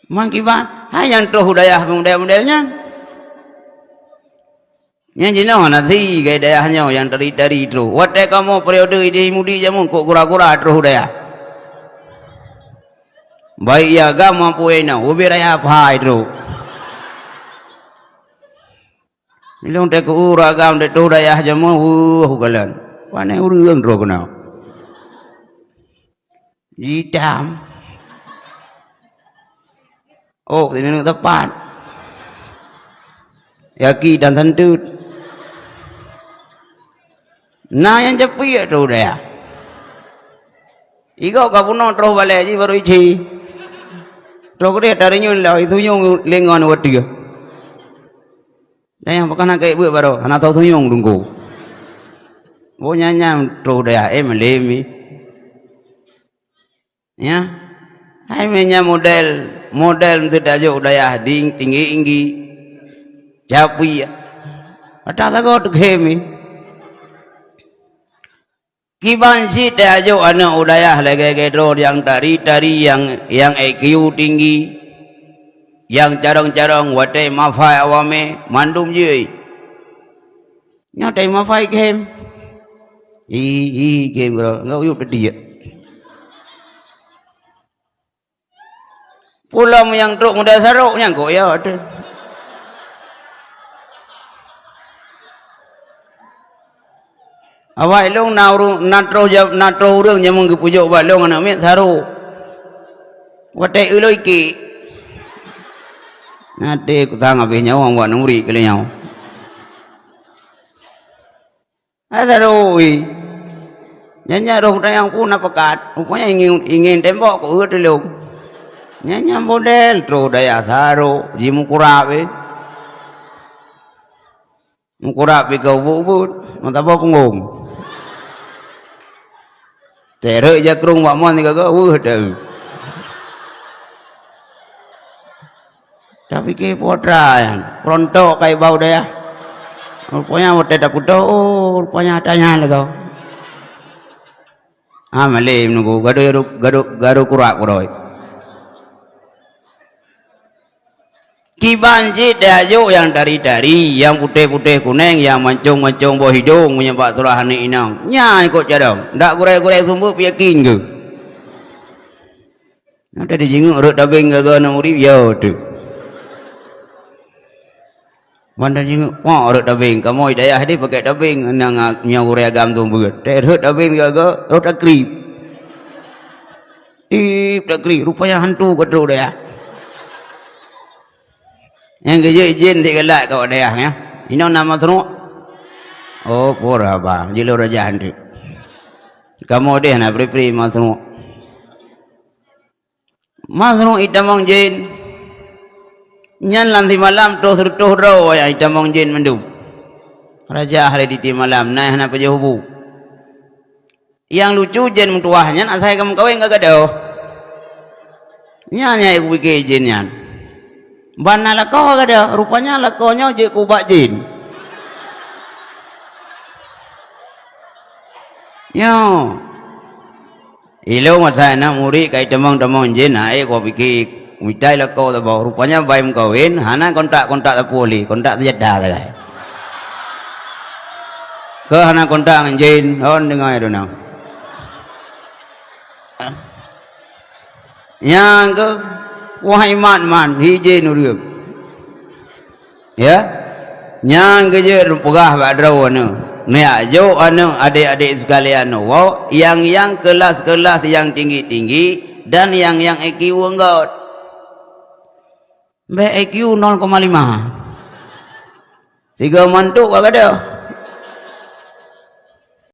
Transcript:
mang kiban yang tu daya model-modelnya yang jenis mana sih gaya dayanya yang dari itu wadah kamu periode ini mudi jamu kok kura-kura terus daya baik ya agama puena ubiraya apa itu ilung tek uragam de tu daya jamu hugalan pane urang ro kenal hitam oh ini tepat yaki dan tentu nah yang cepi itu dia iko kapuno terus balik aja baru isi terus dia dari nyun lah itu nyung lengan wadi dan yang bukan kayak ibu baru anak tahu tu nyung tunggu nyanyam terus dia melemi ya hai menya model itu dah jauh daya tinggi capi ada tak kau kemi kiban si dah jauh anak udaya lagi gedor yang dari yang IQ tinggi yang jarang wadah mafai awame mandum je nyatai mafai game game bro enggak uyup dia pulang yang truk muda sarok yang kok ya ada awak long natro urang nyamung ke pujuk ba long anak met sarok watai uloi ki nate ku tang abe nyawa wa nuri kele nyaw ada roi nyanya roh yang pun apakat rupanya ingin tembok ko ut lo nyanya model tro daya saro jimu kurabe mukurabe kau bubut mantap punggung tere jakrung wakmon ni kagak dah tapi ke potra yang pronto kai bau daya rupanya wote tak kudo rupanya tanya lego malem nunggu gado kurak kuroi kibanji dajo yang dari yang putih kuning yang mancung boh hidung menyebab turahani inang nyai kok cadang ndak gurai sumbu yakin ke nanti dijinguk ruk dabing gaga namuri yo tu mana jinguk wah ruk dabing kamu daya hadi pakai dabing nang nyagurai agam tu buat ruk dabing gaga ruk takrib rupanya hantu kedua dia yang kerja izin dia gelak kau ada ya ini nama tu oh pura apa jilo raja hantu kamu deh nak beri masnu itamong jin nyan lanti malam terus raw ya itamong jin mendum raja hari di malam nah nak pergi hubu yang lucu jin mutuahnya asal kamu kawin gak ada nyan ya ibu ke jin nyan bana lakau ada rupanya lakaunya je kubak jin yo ilo masa nak muri kai temong jin ai ko pikir mitai lakau tabau rupanya baim kawin hana kontak poli kontak terjeda lagi ke hana kontak jin on dengar itu nang yang ke wahai man hije nuriup ya nyang geje pegah badraw anu ne ajo anu adik-adik sekalian wow yang kelas-kelas yang tinggi dan yang IQ enggot IQ 0,5 tiga mantuk kagak ada